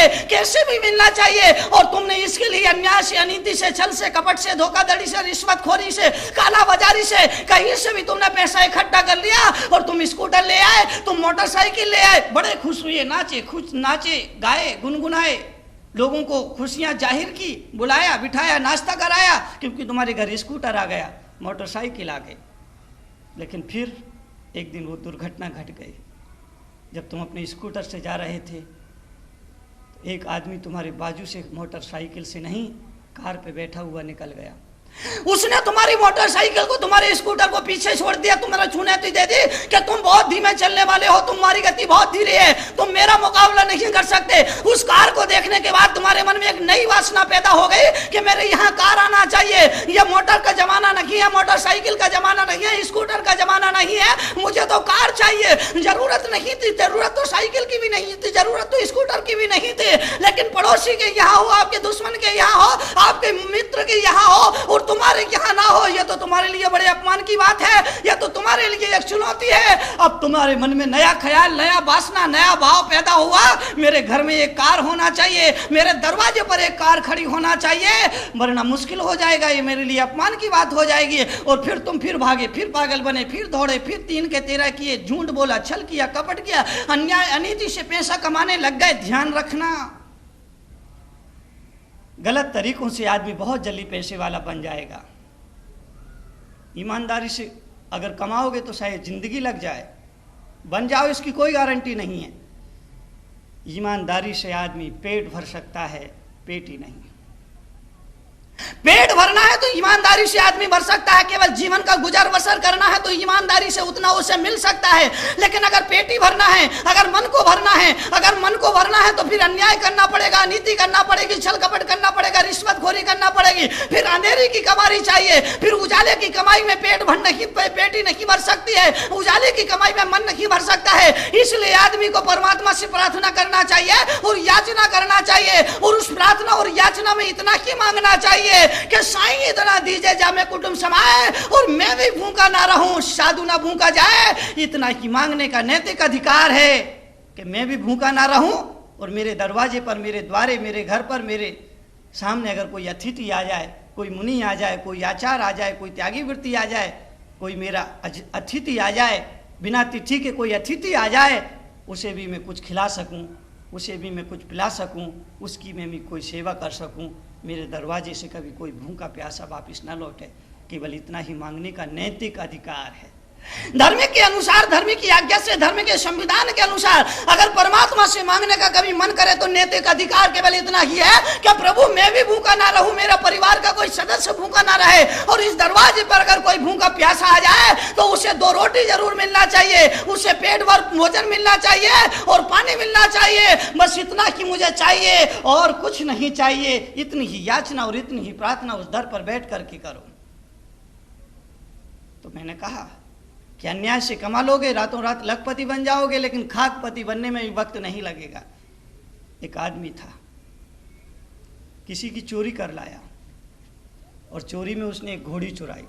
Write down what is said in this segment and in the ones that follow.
चाहिए, कैसे भी मिलना चाहिए। और तुमने इसके लिए अन्याय से, अनीति से, छल से, कपट से, धोखाधड़ी से, रिश्वतखोरी से, काला बाजारी से, कहीं से भी तुमने पैसा इकट्ठा कर लिया और तुम स्कूटर ले आए, तुम मोटरसाइकिल ले आए, बड़े खुश हुए, नाचे, खुश नाचे, गाए, गुनगुनाए, लोगों को खुशियां जाहिर की, बुलाया, बिठाया, नाश्ता कराया, क्योंकि तुम्हारे घर स्कूटर आ गया, मोटरसाइकिल आ गई। लेकिन फिर एक दिन वो दुर्घटना घट गई। जब तुम अपने स्कूटर से जा रहे थे तो एक आदमी तुम्हारे बाजू से, मोटरसाइकिल से नहीं, कार पे बैठा हुआ निकल गया। उसने तुम्हारी मोटरसाइकिल को, तुम्हारे स्कूटर को पीछे छोड़ दिया, तुम्हारा छूनेती दे दी कि तुम बहुत धीमे चलने वाले हो, तुम्हारी गति बहुत धीरे है, तुम मेरा मुकाबला नहीं कर सकते। उस कार को देखने के बाद तुम्हारे मन में एक नई वासना पैदा हो गई कि मेरे यहाँ कार आना चाहिए। यह मोटर का जमाना नहीं है, मोटरसाइकिल का जमाना नहीं है, स्कूटर का जमाना नहीं है, मुझे तो कार चाहिए। जरूरत नहीं थी, जरूरत तो साइकिल की भी नहीं थी, जरूरत तो स्कूटर की भी नहीं थी, लेकिन पड़ोसी के यहाँ हो, आपके दुश्मन के यहाँ हो, आपके मित्र के यहाँ हो और तुम्हारे यहाँ ना हो, यह तो तुम्हारे लिए बड़े अपमान की बात है, यह तो तुम्हारे लिए एक चुनौती है। अब तुम्हारे मन में नया ख्याल, नया वासना, नया भाव पैदा हुआ, मेरे घर में एक कार होना चाहिए, मेरे दरवाजे पर एक कार खड़ी होना चाहिए, वरना मुश्किल हो जाएगा, ये मेरे लिए अपमान की बात हो जाएगी। और फिर तुम फिर भागे, फिर पागल बने, फिर दौड़े, फिर 3 के 13 किए, झूठ बोला, छल किया, कपट किया, अन्याय अनीति से पैसा कमाने लग गए। ध्यान रखना, गलत तरीकों से आदमी बहुत जल्दी पैसे वाला बन जाएगा। ईमानदारी से अगर कमाओगे तो शायद जिंदगी लग जाए, बन जाओ इसकी कोई गारंटी नहीं है। ईमानदारी से आदमी पेट भर सकता है, पेट ही नहीं। पेट भरना है तो ईमानदारी से आदमी भर सकता है, केवल जीवन का गुजर बसर करना है तो ईमानदारी से उतना उसे मिल सकता है। लेकिन अगर पेट ही भरना है, अगर मन को भरना है, अगर मन को भरना है तो फिर अन्याय करना पड़ेगा, नीति करना पड़ेगी, छल कपट करना पड़ेगा, रिश्वतखोरी करना पड़ेगी, फिर अंधेरे की कमाई चाहिए, फिर उजाले की कमाई में पेट ही नहीं भर सकती है, उजाले की कमाई में मन नहीं भर सकता है। इसलिए आदमी को परमात्मा से प्रार्थना करना चाहिए और याचना करना चाहिए, और उस प्रार्थना और याचना में इतना ही मांगना चाहिए कि साईं इतना दीजिए जा मैं कुटुंब समाए और मैं भी भूखा ना रहूं, साधु ना भूखा जाए। इतना ही मांगने का नैतिक अधिकार है कि मैं भी भूखा ना रहूं और मेरे दरवाजे पर, मेरे द्वारे, मेरे घर पर, मेरे सामने अगर कोई अतिथि आ जाए, कोई मुनि आ जाए, कोई आचार आ जाए, कोई त्यागी वृत्ति आ जाए, कोई मेरा अतिथि आ जाए, बिना तिथि के कोई अतिथि आ जाए, उसे भी मैं कुछ खिला सकूं, उसे भी मैं कुछ पिला सकूं, उसकी मैं भी कोई सेवा कर सकूं, मेरे दरवाजे से कभी कोई भूखा प्यासा वापिस न लौटे। केवल इतना ही मांगने का नैतिक अधिकार है। धर्म के अनुसार, धर्म की आज्ञा से, धर्म के संविधान के अनुसार अगर परमात्मा से मांगने का कभी मन करे तो नैतिक अधिकार केवल इतना ही है कि प्रभु मैं भी भूखा ना रहूं, मेरा परिवार का कोई सदस्य भूखा ना रहे, और इस दरवाजे पर अगर कोई भूखा प्यासा आ जाए तो उसे 2 रोटी जरूर मिलना चाहिए, उसे पेट भर भोजन मिलना चाहिए और पानी मिलना चाहिए। बस इतना ही मुझे चाहिए और कुछ नहीं चाहिए। इतनी ही याचना और इतनी ही प्रार्थना उस दर पर बैठ करके करो। तो मैंने कहा कि अन्याय से कमा लोगे, रातों रात लखपति बन जाओगे, लेकिन खाकपति बनने में भी वक्त नहीं लगेगा। एक आदमी था, किसी की चोरी कर लाया और चोरी में उसने एक घोड़ी चुराई।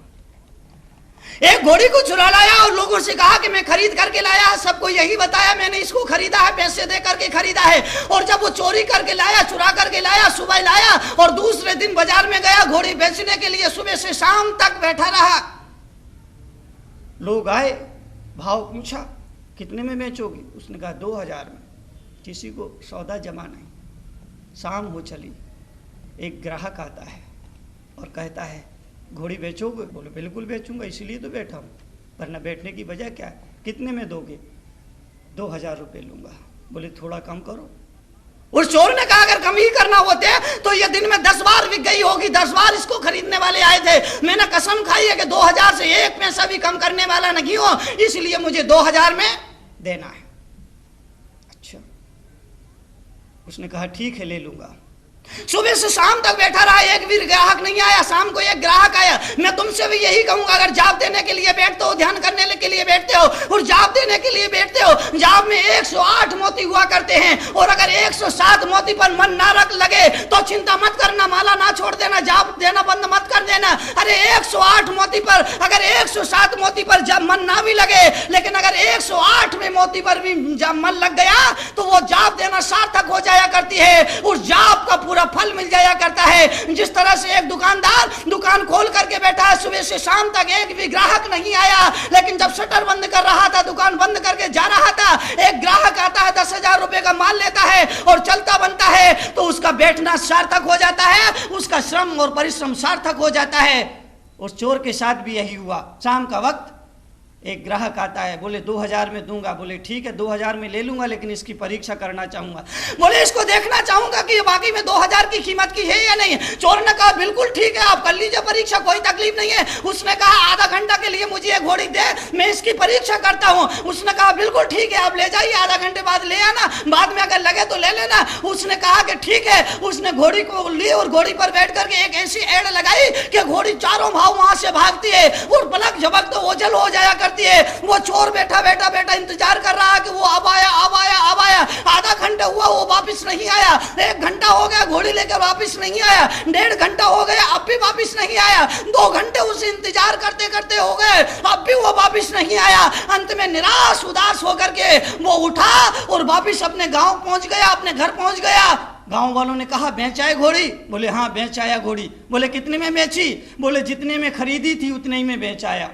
एक घोड़ी को चुरा लाया और लोगों से कहा कि मैं खरीद करके लाया, सबको यही बताया मैंने इसको खरीदा है, पैसे दे करके खरीदा है। और जब वो चोरी करके लाया, चुरा करके लाया, सुबह लाया और दूसरे दिन बाजार में गया घोड़ी बेचने के लिए, सुबह से शाम तक बैठा रहा। लोग आए, भाव पूछा कितने में बेचोगे, उसने कहा 2000 में। किसी को सौदा जमा नहीं। शाम हो चली, एक ग्राहक आता है और कहता है घोड़ी बेचोगे? बोले बिल्कुल बेचूंगा, इसीलिए तो बैठा हूँ, वरना बैठने की वजह क्या है? कितने में दोगे? 2000 रुपये लूंगा। बोले थोड़ा कम करो। उस चोर ने कहा अगर कम ही करना होते तो ये दिन में 10 बार बिक गई होगी, 10 बार इसको खरीदने वाले आए थे। मैंने कसम खाई है कि 2000 से 1 पैसा भी कम करने वाला नहीं हो, इसलिए मुझे 2000 में देना है। अच्छा, उसने कहा ठीक है ले लूंगा। सुबह से शाम तक बैठा रहा, एक भी ग्राहक नहीं आया। शाम को एक ग्राहक आया। मैं तुमसे भी यही कहूंगा, अगर जाप देने के लिए बैठते हो, ध्यान करने के लिए बैठते हो और जाप देने के लिए बैठते हो, जाप में 108 मोती हुआ करते हैं, और अगर 107 मोती पर मन ना रख लगे तो चिंता मत करना, माला ना छोड़ देना, जाप देना बंद मत कर देना। अरे 108 मोती पर, अगर 107 मोती पर जब मन ना भी लगे, लेकिन अगर 108वें मोती पर भी जब मन लग गया तो वो जाप देना सार्थक हो जाया करती है, उस जाप का पूरा फल मिल जाया करता है। जिस तरह से एक दुकानदार दुकान खोल करके बैठा है, सुबह से शाम तक एक भी ग्राहक नहीं आया, लेकिन जब शटर बंद कर रहा था, दुकान बंद करके जा रहा था, एक ग्राहक आता है, 10,000 रुपए का माल लेता है और चलता बनता है, तो उसका बैठना सार्थक हो जाता है, उसका श्रम और परिश्रम सार्थक हो जाता है। उस चोर के साथ भी यही हुआ। शाम का वक्त एक ग्राहक आता है, बोले 2,000 में दूंगा। बोले ठीक है 2,000 में ले लूंगा, लेकिन इसकी परीक्षा करना चाहूंगा। बोले इसको देखना चाहूंगा कि बाकी में 2,000 की कीमत की है या नहीं। चोर ने कहा बिल्कुल ठीक है, आप कर लीजिए परीक्षा, कोई तकलीफ नहीं है। उसने कहा आधा घंटा के लिए मुझे एक घोड़ी दे, मैं इसकी परीक्षा करता हूँ। उसने कहा बिल्कुल ठीक है, आप ले जाइए, आधा घंटे बाद ले आना, बाद में अगर लगे तो ले लेना। उसने कहा कि ठीक है। उसने घोड़ी को ली और घोड़ी पर बैठ करके एक ऐसी एड़ लगाई कि घोड़ी चारों भाव वहां से भागती है और पलक झपक तो ओझल हो जाया करती है। वो चोर बैठा बैठा बैठा इंतजार कर रहा है कि वो अब आया अब आया अब आया। आधा घंटा हुआ वो वापस नहीं आया, 1 घंटा हो गया घोड़ी लेकर वापस नहीं आया, 1.5 घंटा हो गया अब भी वापस नहीं आया, 2 घंटे उसे इंतजार करते करते हो गए, अब भी वो वापस नहीं आया। अंत में निराश उदास होकर के वो उठा और वापस अपने गांव पहुंच गया, अपने घर पहुंच गया। गांव वालों ने कहा बेच आए घोड़ी? बोले हाँ बेच आया घोड़ी। बोले कितने में बेची? बोले जितने में खरीदी थी उतने ही में बेच आया।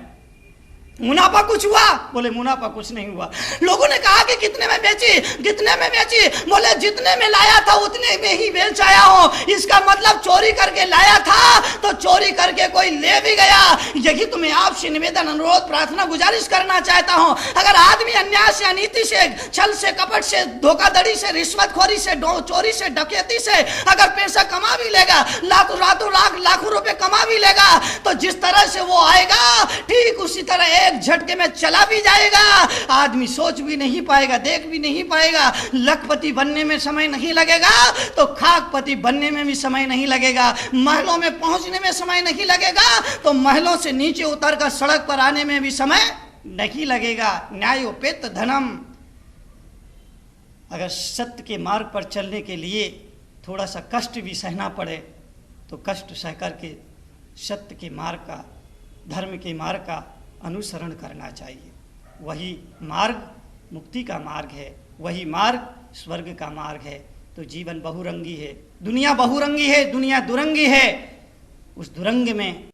मुनाफा कुछ हुआ? बोले मुनाफा कुछ नहीं हुआ। लोगों ने कहा कि कितने में बेची? कितने में बेची? बोले जितने में लाया था उतने में ही बेच आया हूं। इसका मतलब चोरी करके लाया था तो चोरी करके कोई ले भी गया। यही तो मैं आपसे निवेदन, अनुरोध, प्रार्थना, गुजारिश करना चाहता हूं। अगर आदमी अन्याय से, अनीति से, छल से, कपट से, धोखाधड़ी से, रिश्वतखोरी से, चोरी से, डकैती से अगर पैसा कमा भी लेगा, लाखों रुपए कमा भी लेगा, तो जिस तरह से वो आएगा ठीक उसी तरह एक झटके में चला भी जाएगा। आदमी सोच भी नहीं पाएगा, देख भी नहीं पाएगा। लखपति बनने में समय नहीं लगेगा तो खाकपति बनने में भी समय नहीं लगेगा। महलों में पहुंचने में समय नहीं लगेगा तो महलों से नीचे उतर कर सड़क पर आने में भी समय नहीं लगेगा। न्यायोपेत धनम। अगर सत्य के मार्ग पर चलने के लिए थोड़ा सा कष्ट भी सहना पड़े तो कष्ट सह करके सत्य के मार्ग का, धर्म के मार्ग का अनुसरण करना चाहिए। वही मार्ग मुक्ति का मार्ग है, वही मार्ग स्वर्ग का मार्ग है। तो जीवन बहुरंगी है, दुनिया बहुरंगी है, दुनिया दुरंगी है। उस दुरंग में